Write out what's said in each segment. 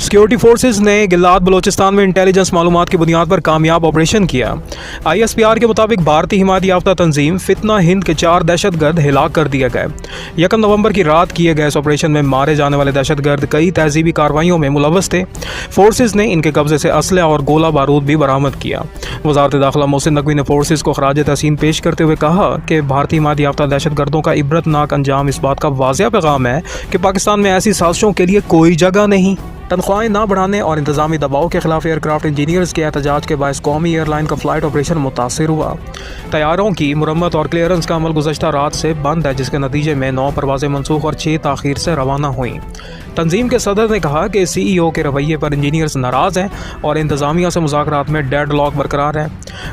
Security forces ने गिलाद बलोचिस्तान में intelligence मालूमात की बुनियाद पर कामयाब ऑपरेशन किया। ISPR के मुताबिक भारतीय हिमायत याफ्ता तंजीम फितना हिंद के 4 दहशतगर्द हिलाक कर दिए गए। 1 नवंबर की रात किए गए इस ऑपरेशन में मारे जाने वाले दहशतगर्द कई तहजीबी कार्रवाइयों में मुलव्वस थे। फोर्सेज ने इनके कब्जे से असलहा और गोला बारूद भी बरामद किया। वज़ारत दाखिला मोहसिन नकवी ने फोर्सेज को खराज तहसीन पेश करते हुए कहा कि भारतीय हिमायत याफ्ता दहशतगर्दों का इबरतनाक अंजाम इस बात का वाज़ेह पैगाम है कि पाकिस्तान में ऐसी साजिशों के लिए कोई जगह नहीं। तनख्वाहें ना बढ़ाने और इंतजामी दबाव के खिलाफ एयरक्राफ्ट इंजीनियर्स के एहतजाज के बायस कौमी एयरलाइन का फ़्लाइट ऑपरेशन मुतासिर हुआ। तैयारों की मुरम्मत और क्लियरेंस का अमल गुज़श्ता रात से बंद है, जिसके नतीजे में 9 परवाज़ें मनसूख और 6 ताख़ीर से रवाना हुई। तंजीम के सदर ने कहा कि CEO के रवैये पर इंजीनियर्स नाराज़ हैं और इंतज़ामिया से मुज़ाकरात में डेड लॉक बरकरार है।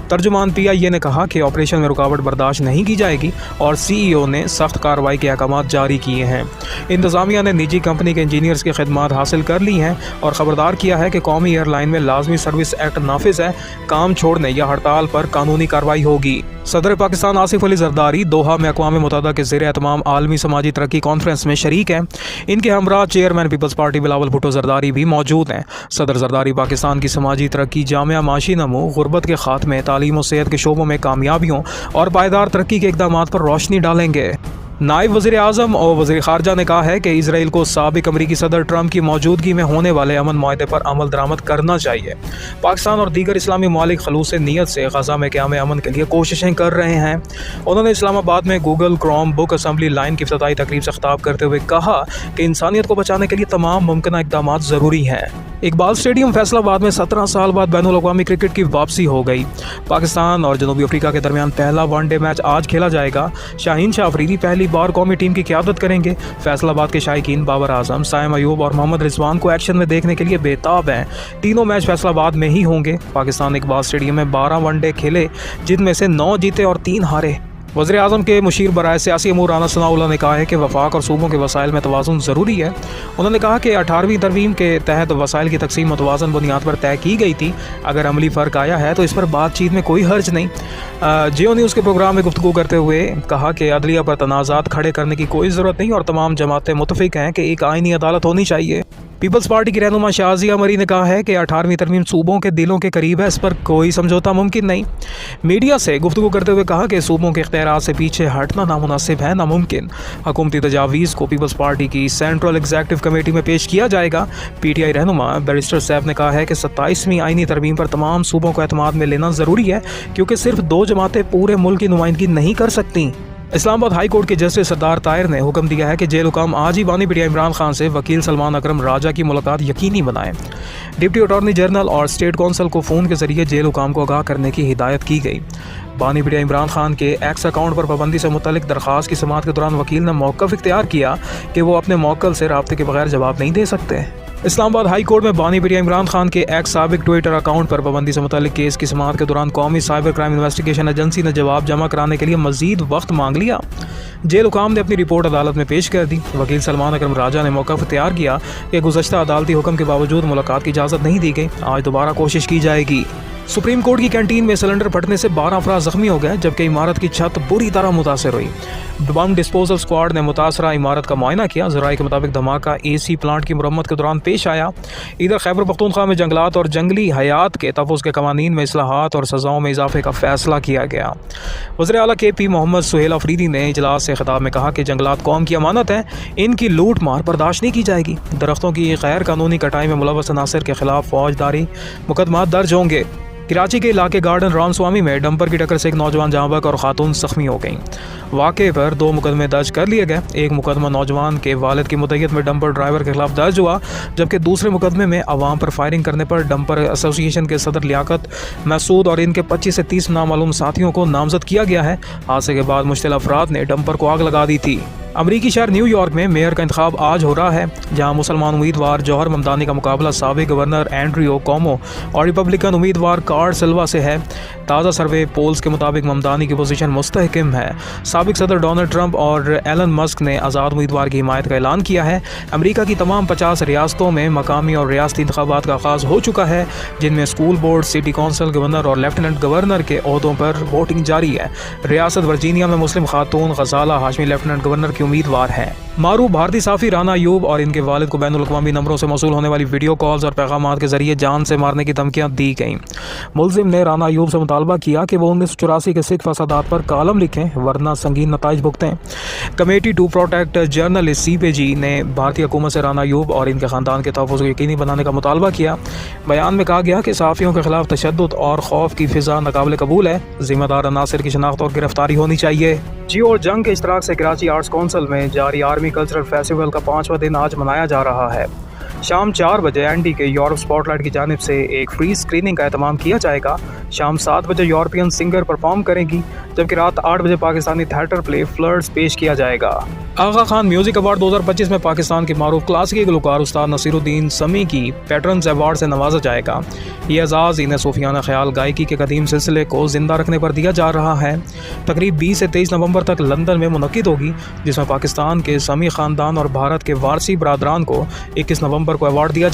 तर्जुमान PIA ने कहा कि ऑपरेशन में रुकावट बर्दाश्त नहीं की जाएगी और CEO ने सख्त कार्रवाई के अहकामात जारी किए हैं। इंतज़ामिया ने निजी कंपनी के इंजीनियर्स की खिदमात हासिल कर ली हैं और ख़बरदार किया है कि कौमी एयरलाइन में लाजमी सर्विस एक्ट नाफिज है, काम छोड़ने या हड़ताल पर कानूनी कार्रवाई होगी। सदर पाकिस्तान आसिफ अली जरदारी दोहा में अक़वाम मुत्तहिदा के ज़ेर एहतमाम आलमी समाजी तरक्की कॉन्फ्रेंस में शरीक हैं। इनके हमरा chairman People's Party Bilawal Bhutto Zardari भी मौजूद हैं। सदर जरदारी पाकिस्तान की समाजी तरक्की, जामिया माशी नमो, गुर्बत के खात्मे, तालीम और सेहत के शोबों में कामयाबियों और पायदार तरक्की के इक़दामात पर रोशनी डालेंगे। नायब वज़ीर आज़म और वज़ीर ख़ारजा ने कहा है कि इसराइल को साबिक़ अमरीकी सदर ट्रंप की मौजूदगी में होने वाले अमन मुआहदे पर अमल दरामद करना चाहिए। पाकिस्तान और दीगर इस्लामी ममालिक खलूस नीयत से गज़ा में क़याम अमन के लिए कोशिशें कर रहे हैं। उन्होंने इस्लामाबाद में Google Chrome book assembly line की इफ्तिताई तकरीब से ख़िताब करते हुए कहा कि इंसानियत को बचाने के लिए तमाम मुमकिन इक़दामात ज़रूरी हैं। इकबाल स्टेडियम फैसलाबाद में 17 साल बाद बैनुल अक़वामी क्रिकेट की वापसी हो गई। पाकिस्तान और जनूबी अफ्रीका के दरमियान पहला वनडे मैच आज खेला जाएगा। शाहीन शाह अफरीदी पहली बार कौमी टीम की क़यादत करेंगे। फैसलाबाद के शायकीन बाबर आजम, साइम अयूब और मोहम्मद रिजवान को एक्शन में देखने के लिए बेताब हैं। तीनों मैच फैसलाबाद में ही होंगे। पाकिस्तान ने इकबाल स्टेडियम में 12 वनडे खेले, जिनमें से 9 जीते और 3 हारे। वज़ीर आज़म के मुशीर बराए सियासी अमूर राना सनाउल्लाह ने कहा है कि वफाक और सूबों के वसाइल में तवाज़ुन ज़रूरी है। उन्होंने कहा कि 18वीं तरमीम के तहत वसाइल की तकसीम मुतवाज़न बुनियाद पर तय की गई थी। अगर अमली फ़र्क आया है तो इस पर बातचीत में कोई हर्ज नहीं। जियो न्यूज़ के प्रोग्राम में गुफ्तगू करते हुए कहा कि अदलिया पर तनाज़ात खड़े करने की कोई ज़रूरत नहीं और तमाम जमातें मुतफ़िक़ हैं कि एक आइनी अदालत होनी चाहिए। पीपल्स पार्टी की रहनुमा शाज़िया मरी ने कहा है कि 18वीं तरमीम सूबों के दिलों के करीब है, इस पर कोई समझौता मुमकिन नहीं। मीडिया से गुफ्तगू करते हुए कहा कि सूबों के इख्तियारात से पीछे हटना नामुनासिब है, नामुमकिन। हुकूमती तजावीज़ को पीपल्स पार्टी की सेंट्रल एग्जीक्यूटिव कमेटी में पेश किया जाएगा। PTI रहनुमा बैरिस्टर सैफ ने कहा है कि 27वीं आइनी तरमीम पर तमाम सूबों को एतमाद में लेना ज़रूरी है, क्योंकि सिर्फ 2 जमातें पूरे मुल्क की नुमाइंदगी नहीं कर सकती। इस्लामाबाद हाई कोर्ट के जस्टिस सरदार ताहिर ने हुक्म दिया है कि जेल हुकाम आज ही बानी पीटीआई इमरान खान से वकील सलमान अकरम राजा की मुलाकात यकीनी बनाएं। डिप्टी अटॉर्नी जनरल और स्टेट कौंसल को फ़ोन के जरिए जेल हुकाम को आगाह करने की हिदायत की गई। बानी पीटीआई इमरान खान के एक्स अकाउंट पर पाबंदी से मुतल्लिक दरख्वास्त की समाअत के दौरान वकील ने मौक़िफ़ इख्तियार किया कि वो अपने मौक्किल से राब्ते के बगैर जवाब नहीं दे सकते। इस्लामाबाद हाई कोर्ट में बानी पीटीआई इमरान खान के एक्स साबिक ट्विटर अकाउंट पर पाबंदी से मुतल्लिक केस की समाअत के दौरान कौमी साइबर क्राइम इन्वेस्टिगेशन एजेंसी ने जवाब जमा कराने के लिए मजीद वक्त मांग लिया। जेल हुकाम ने अपनी रिपोर्ट अदालत में पेश कर दी। वकील सलमान अकरम राजा ने मौक़िफ़ इख्तियार किया कि गुज़श्ता अदालती हुक्म के बावजूद मुलाकात की इजाज़त नहीं दी गई। आज दोबारा कोशिश की जाएगी। सुप्रीम कोर्ट की कैंटीन में सिलेंडर फटने से 12 अफराद ज़ख्मी हो गए, जबकि इमारत की छत बुरी तरह मुतासर हुई। बम डिस्पोजल स्क्वाड ने मुतासरा इमारत का मुआयना किया। ज़राए के मुताबिक धमाका AC प्लांट की मुरम्मत के दौरान पेश आया। इधर खैबर पख्तूनख्वा में जंगलात और जंगली हयात के तहफ़्फ़ुज़ के क़वानीन में इस्लाहात और सज़ाओं में इजाफे का फ़ैसला किया गया। वज़ीर आला KP मोहम्मद सुहेल अफरीदी ने इजलास से खिताब में कहा कि जंगलात कौम की अमानत है, इनकी लूट मार बर्दाश्त नहीं की जाएगी। दरख्तों की गैर कानूनी कटाई में मुलव्वस अनासर के खिलाफ फौजदारी मुकदमा दर्ज होंगे। कराची के इलाके गार्डन रामस्वामी में डंपर की टक्कर से एक नौजवान जहाँ बहक और खातून जख्मी हो गई। वाक़े पर 2 मुकदमे दर्ज कर लिए गए। एक मुकदमा नौजवान के वालिद की मुद्दत में डंपर ड्राइवर के खिलाफ दर्ज हुआ, जबकि दूसरे मुकदमे में अवाम पर फायरिंग करने पर डंपर एसोसिएशन के सदर लियाकत महसूद और इनके 25 से 30 नामालूम साथियों को नामजद किया गया है। हादसे के बाद मुश्तिल अफराद ने डंपर को आग लगा दी थी। अमरीकी शहर न्यूयॉर्क में मेयर का इंतखाब आज हो रहा है, जहां मुसलमान उम्मीदवार जौहर ममदानी का मुकाबला साबिक गवर्नर एंड्रियो कोमो और रिपब्लिकन उम्मीदवार कार्ड सिल्वा से है। ताज़ा सर्वे पोल्स के मुताबिक ममदानी की पोजीशन मुस्तहकम है। साबिक सदर डोनाल्ड ट्रंप और एलन मस्क ने आज़ाद उम्मीदवार की हिमायत का ऐलान किया है। अमरीका की तमाम 50 रियासतों में मकामी और रियासती इंतखाबात का आगाज़ हो चुका है, जिनमें school board, city council, governor और लेफ्टिनेंट गवर्नर के ओहदों पर वोटिंग जारी है। रियासत वर्जीनिया में मुस्लिम खातून गजाला हाशमी लेफ्टिनेंट गवर्नर की उम्मीदवार हैं। मारूफ भारतीय साफ़ी राना अयूब और इनके वालिद को बैनुल-अक़वामी नंबरों से मौसूल होने वाली वीडियो कॉल्स और पैगामात के ज़रिए जान से मारने की धमकियाँ दी गईं। मुलजिम ने राना अयूब से मुतालबा किया कि वो 1984 के सिख फसादात पर कालम लिखें वरना संगीन नताइज भुगतें। Committee to protect journalist CPG ने भारतीय हुकूमत से राना अयूब और इनके ख़ानदान के तहफ़्फ़ुज़ को यकीनी बनाने का मुतालबा किया। बयान में कहा गया कि सहाफ़ियों के खिलाफ तशद्दुद और खौफ की फ़िज़ा नाक़ाबिल कबूल है। ज़िम्मेदार अनासिर की शनाख्त और गिरफ्तारी होनी चाहिए। जी और जंग के इश्तराक से कराची आर्ट्स काउंसिल में जारी आर्मी कल्चरल फेस्टिवल का 5वां दिन आज मनाया जा रहा है। शाम 4 बजे ND के यूरोप स्पॉटलाइट की जानिब से एक फ्री स्क्रीनिंग का एहतमाम किया जाएगा। शाम 7 बजे यूरोपियन सिंगर परफॉर्म करेंगी, जबकि रात 8 बजे पाकिस्तानी थिएटर प्ले फ्लर्ट्स पेश किया जाएगा। आगा खान म्यूजिक अवार्ड 2025 में पाकिस्तान के मारूफ क्लासिकी गुलकार उस्ताद नसीरुद्दीन समी की पैटर्न्स अवार्ड से नवाजा जाएगा। ये एजाज़ इन्हें सूफियाना ख्याल गायकी के कदीम सिलसिले को ज़िंदा रखने पर दिया जा रहा है। तकरीब 20 से 23 नवंबर तक लंदन में मुनक्किद होगी, जिसमें पाकिस्तान के समी ख़ानदान और भारत के वारसी बरादरान को 21 नवंबर को अवार्ड दिया